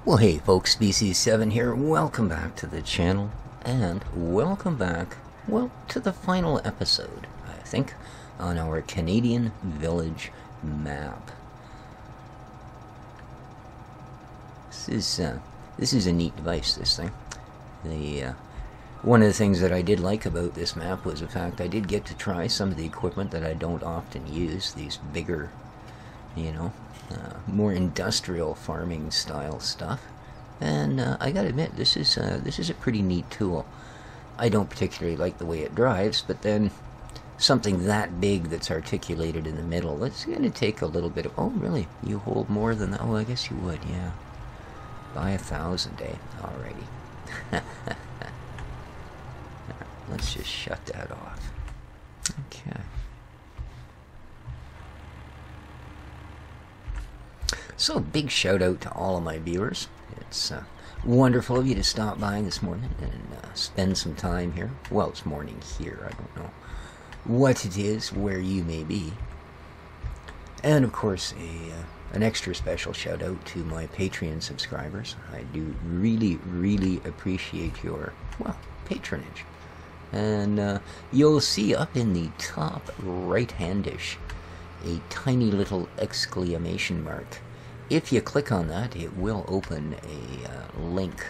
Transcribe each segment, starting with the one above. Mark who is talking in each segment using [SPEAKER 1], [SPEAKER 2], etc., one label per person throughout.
[SPEAKER 1] Well, hey folks, BC7 here. Welcome back to the channel, and welcome back, well, to the final episode, I think, on our Canadian Village map. This is a neat device, this thing. One of the things that I did like about this map was the fact I did get to try some of the equipment that I don't often use, these bigger, more industrial farming style stuff, and I gotta admit, this is a pretty neat tool. I don't particularly like the way it drives, but then something that big that's articulated in the middle, it's gonna take a little bit of, oh really, you hold more than that? Oh, I guess you would, yeah. Buy 1,000, eh? Alrighty. Let's just shut that off. Okay. So, big shout out to all of my viewers. It's wonderful of you to stop by this morning and spend some time here. Well, it's morning here. I don't know what it is, where you may be. And, of course, an extra special shout out to my Patreon subscribers. I do really, really appreciate your, well, patronage. And you'll see up in the top right-handish a tiny little exclamation mark. If you click on that, it will open a link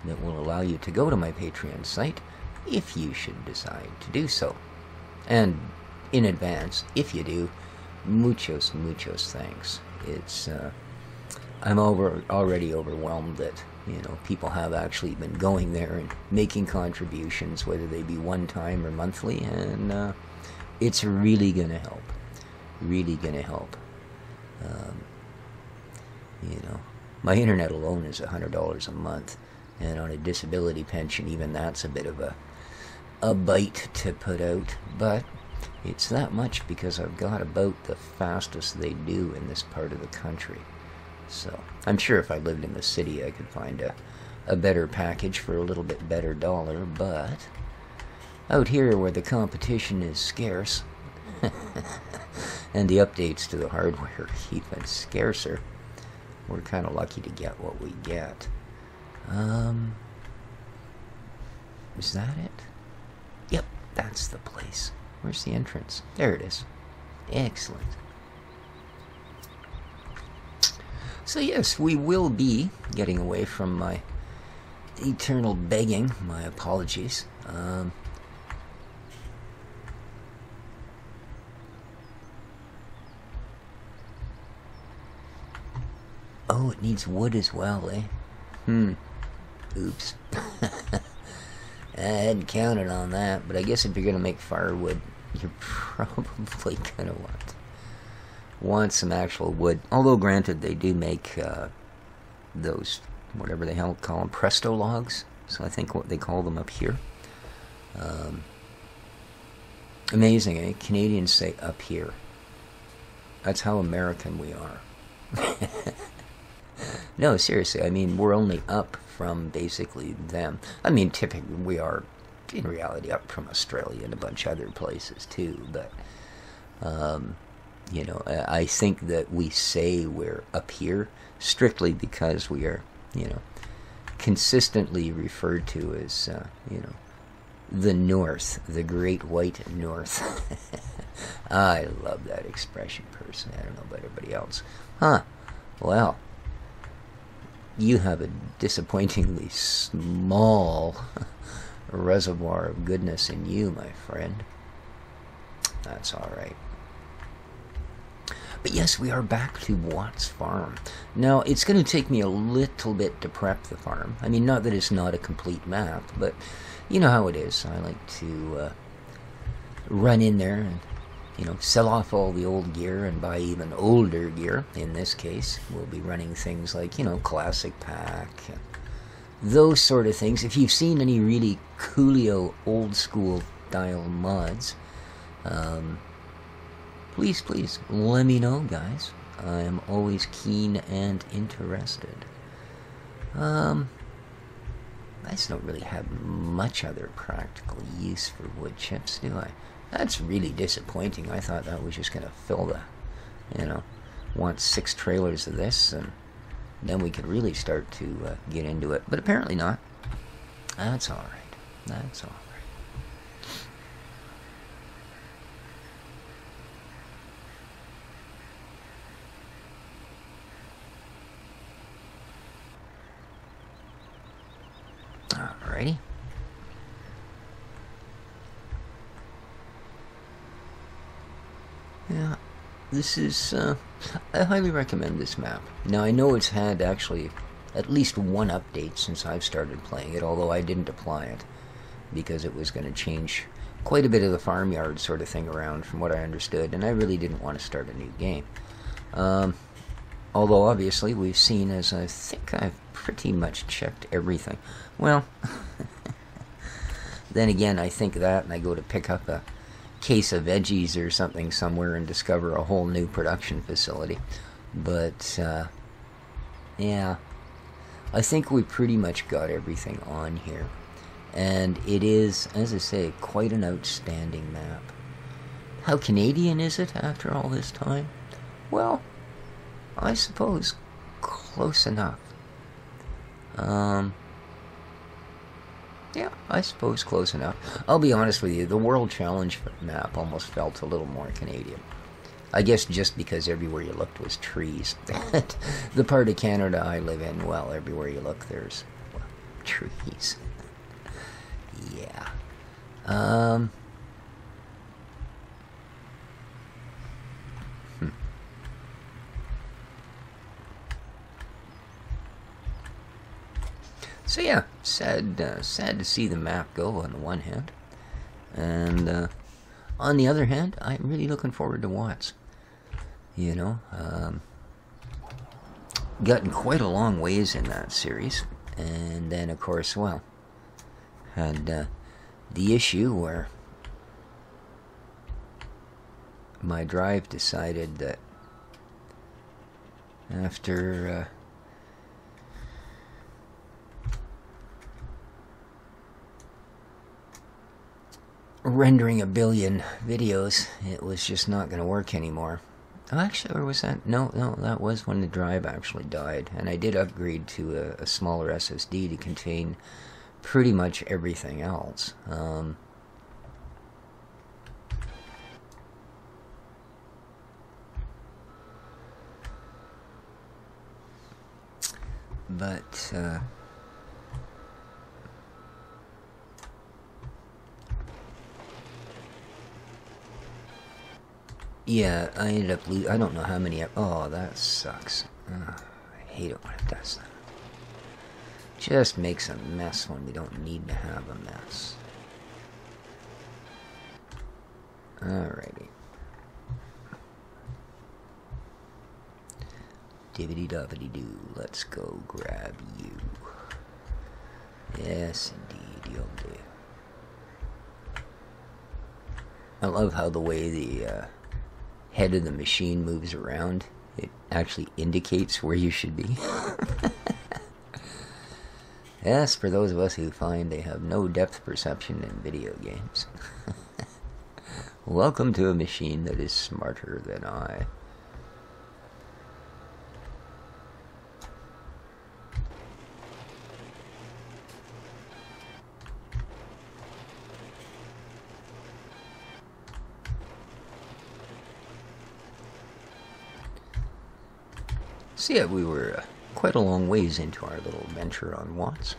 [SPEAKER 1] that will allow you to go to my Patreon site if you should decide to do so. And in advance, if you do, muchos thanks. It's I'm already overwhelmed that people have actually been going there and making contributions, whether they be one time or monthly, and it's really gonna help. Really gonna help. My internet alone is $100 a month, and on a disability pension, even that's a bit of a bite to put out, but it's that much because I've got about the fastest they do in this part of the country. So I'm sure if I lived in the city I could find a better package for a little bit better dollar, but out here where the competition is scarce and the updates to the hardware are even scarcer, we're kind of lucky to get what we get. Is that it? Yep, that's the place. Where's the entrance? There it is. Excellent. So yes, we will be getting away from my eternal begging. My apologies. Oh, it needs wood as well, eh? Oops. I hadn't counted on that, but I guess if you're gonna make firewood, you're probably gonna want some actual wood. Although, granted, they do make those, whatever the hell call them, Presto logs. So I think what they call them up here. Amazing, eh? Canadians say up here. That's how American we are. No, seriously, I mean, we're only up from basically them. I mean, typically we are, in reality, up from Australia and a bunch of other places too, but, I think that we say we're up here strictly because we are, consistently referred to as, the North, the Great White North. I love that expression personally. I don't know about everybody else. Huh. Well, you have a disappointingly small reservoir of goodness in you, my friend. That's alright. But yes, we are back to Watts Farm. Now, it's going to take me a little bit to prep the farm. I mean, not that it's not a complete map, but you know how it is. I like to run in there and sell off all the old gear and buy even older gear. In this case, we'll be running things like, Classic Pack, and those sort of things. If you've seen any really coolio old school style mods, please, let me know, guys. I am always keen and interested. I just don't really have much other practical use for wood chips, do I? That's really disappointing. I thought that was just going to fill the, want 6 trailers of this, and then we could really start to get into it. But apparently not. That's all right. That's all right. Alrighty. Yeah, this is, I highly recommend this map. Now, I know it's had actually at least one update since I've started playing it, although I didn't apply it because it was going to change quite a bit of the farmyard sort of thing around from what I understood, and I really didn't want to start a new game. Although, obviously, we've seen, as I think I've pretty much checked everything. Well, then again, I think that, and I go to pick up a case of veggies or something somewhere and discover a whole new production facility. But, yeah, I think we pretty much got everything on here. And it is, as I say, quite an outstanding map. How Canadian is it after all this time? Well, I suppose close enough. Yeah, I suppose close enough. I'll be honest with you, the World Challenge map almost felt a little more Canadian. I guess just because everywhere you looked was trees. The part of Canada I live in, well, everywhere you look there's, well, trees. Yeah. So yeah, sad to see the map go on the one hand, and on the other hand, I'm really looking forward to Watts. You know, gotten quite a long ways in that series, and then of course, well, had the issue where my drive decided that after rendering a billion videos, it was just not going to work anymore. Actually, or was that? No, that was when the drive actually died, and I did upgrade to a smaller SSD to contain pretty much everything else. But yeah, I ended up I don't know how many. Oh, that sucks. I hate it when it does that. Just makes a mess when we don't need to have a mess. Alrighty. Dibbity-dobbity-doo. Let's go grab you. Yes, indeed, you'll do. I love how the way the head of the machine moves around. It actually indicates where you should be. Yes, for those of us who find they have no depth perception in video games. Welcome to a machine that is smarter than I. So yeah, we were quite a long ways into our little venture on Watts.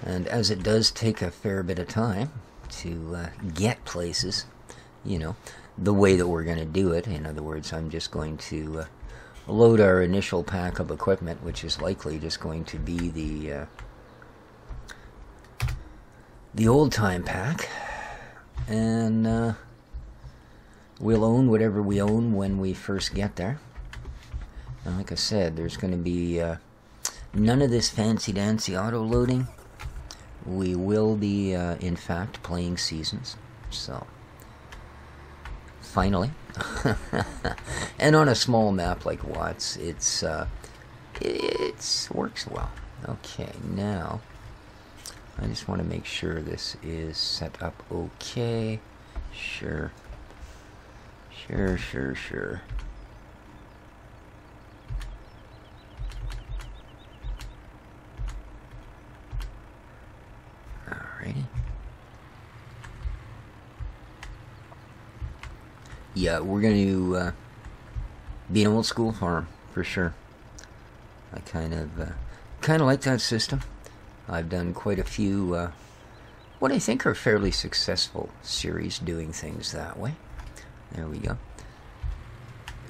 [SPEAKER 1] And as it does take a fair bit of time to get places, you know, the way that we're going to do it, in other words, I'm just going to load our initial pack of equipment, which is likely just going to be the old-time pack, and we'll own whatever we own when we first get there. And like I said, there's going to be none of this fancy-dancy auto-loading. We will be, in fact, playing seasons. So, finally. And on a small map like Watts, it works well. Okay, now, I just want to make sure this is set up okay. Sure. yeah, we're going to be an old school farm for sure. I kind of like that system. I've done quite a few what I think are fairly successful series doing things that way. There we go.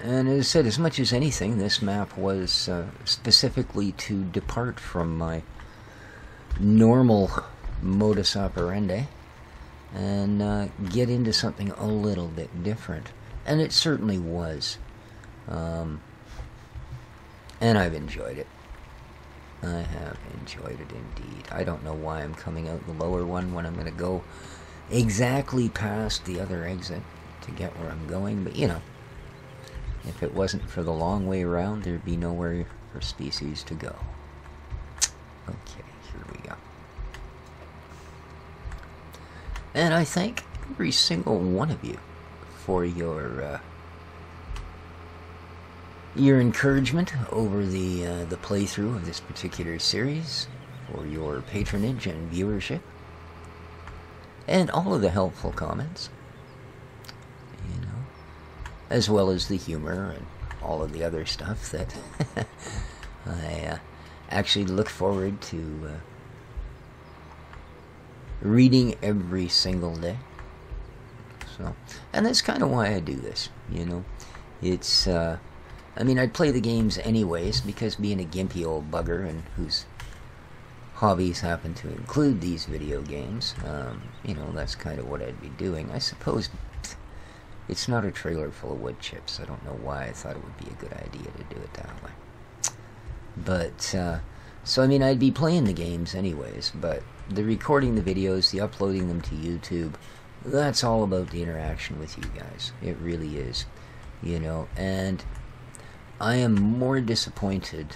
[SPEAKER 1] And as I said, as much as anything, this map was specifically to depart from my normal modus operandi and get into something a little bit different. And it certainly was. And I've enjoyed it. I have enjoyed it indeed. I don't know why I'm coming out the lower one when I'm going to go exactly past the other exit to get where I'm going, but you know, if it wasn't for the long way around, there'd be nowhere for species to go. Okay, here we go. And I thank every single one of you for your encouragement over the playthrough of this particular series, for your patronage and viewership, and all of the helpful comments, you know, as well as the humor and all of the other stuff that I actually look forward to reading every single day. So, and that's kind of why I do this, you know. It's I mean, I'd play the games anyways, because being a gimpy old bugger and whose hobbies happen to include these video games, you know, that's kind of what I'd be doing. I suppose it's not a trailer full of wood chips. I don't know why I thought it would be a good idea to do it that way. But, so I mean, I'd be playing the games anyways, but the recording the videos, the uploading them to YouTube, that's all about the interaction with you guys. It really is, you know, and I am more disappointed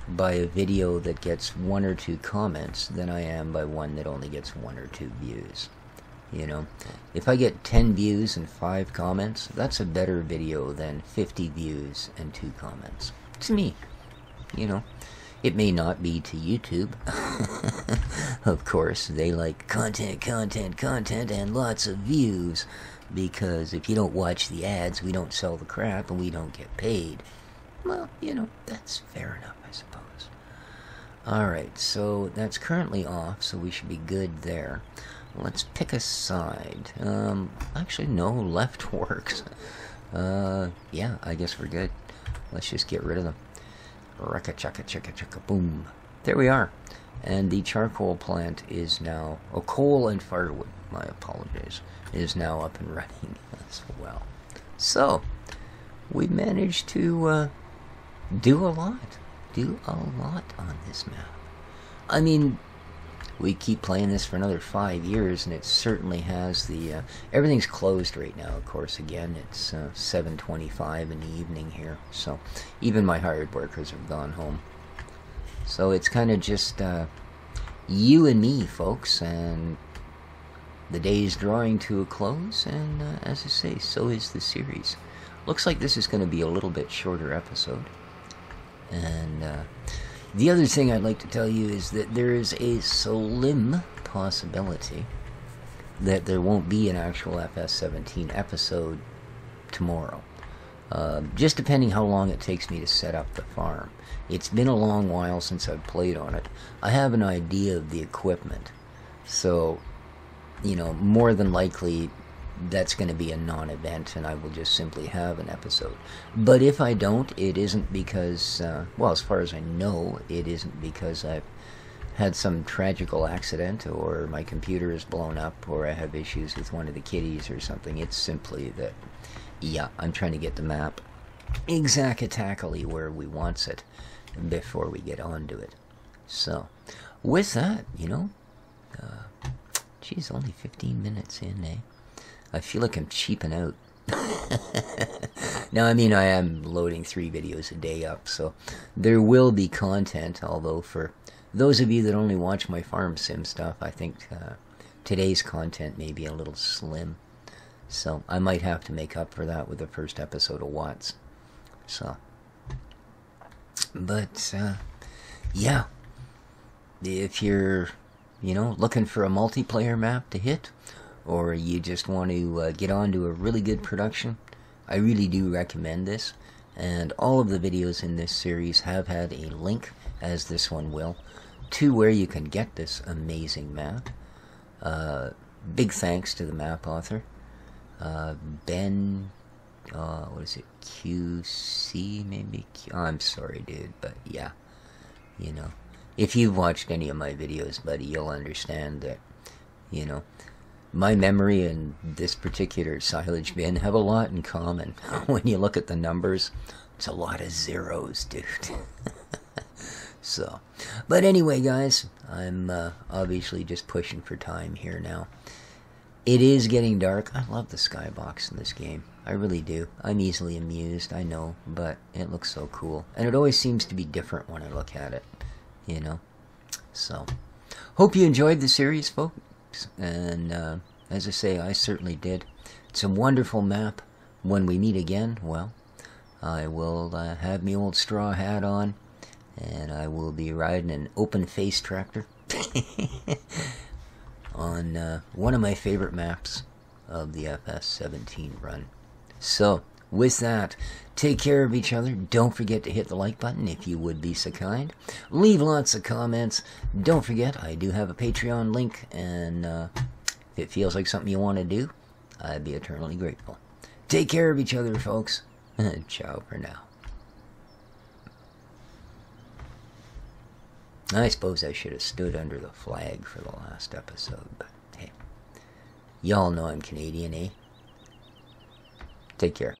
[SPEAKER 1] by a video that gets 1 or 2 comments than I am by one that only gets 1 or 2 views. You know, if I get 10 views and 5 comments, that's a better video than 50 views and 2 comments. To me, you know. It may not be to YouTube. Of course, they like content, content, content, and lots of views. Because if you don't watch the ads, we don't sell the crap and we don't get paid. Well, you know, that's fair enough, I suppose. Alright, so that's currently off, so we should be good there. Let's pick a side. Actually, no, left works. Yeah, I guess we're good. Let's just get rid of them. Raka-chaka-chaka-chaka, boom. There we are. And the charcoal plant is now, oh, coal and firewood, my apologies, is now up and running as well. So, we managed to do a lot on this map. I mean, we keep playing this for another 5 years, and it certainly has the, everything's closed right now, of course. Again, it's 7:25 in the evening here, so even my hired workers have gone home. So it's kind of just you and me, folks, and the day's drawing to a close, and as I say, so is the series. Looks like this is going to be a little bit shorter episode. And the other thing I'd like to tell you is that there is a slim possibility that there won't be an actual FS17 episode tomorrow. Just depending how long it takes me to set up the farm. It's been a long while since I've played on it. I have an idea of the equipment. So, you know, more than likely that's going to be a non-event and I will just simply have an episode. But if I don't, it isn't because, well, as far as I know, it isn't because I've had some tragical accident or my computer is blown up or I have issues with one of the kitties or something. It's simply that, yeah, I'm trying to get the map exactly where we wants it before we get on to it. So, with that, you know, geez, only 15 minutes in, eh? I feel like I'm cheaping out. Now, I mean, I am loading 3 videos a day up, so there will be content, although for those of you that only watch my farm sim stuff, I think today's content may be a little slim. So I might have to make up for that with the first episode of Watts. So, but, yeah, if you're, you know, looking for a multiplayer map to hit, or you just want to get onto a really good production, I really do recommend this. And all of the videos in this series have had a link, as this one will, to where you can get this amazing map. Big thanks to the map author, Ben, what is it, QC maybe? I'm sorry, dude, but yeah, you know, if you've watched any of my videos, buddy, you'll understand that, you know, my memory and this particular silage bin have a lot in common. When you look at the numbers, it's a lot of zeros, dude. So, but anyway, guys, I'm obviously just pushing for time here now. It is getting dark. I love the skybox in this game. I really do. I'm easily amused, I know, but it looks so cool. And it always seems to be different when I look at it, you know. So, hope you enjoyed the series, folks. And as I say, I certainly did. It's a wonderful map. When we meet again, well, I will have my old straw hat on, and I will be riding an open-face tractor on one of my favorite maps of the FS17 run. So, with that, take care of each other. Don't forget to hit the like button if you would be so kind. Leave lots of comments. Don't forget, I do have a Patreon link, and if it feels like something you want to do, I'd be eternally grateful. Take care of each other, folks. Ciao for now. I suppose I should have stood under the flag for the last episode, but hey, y'all know I'm Canadian, eh? Take care.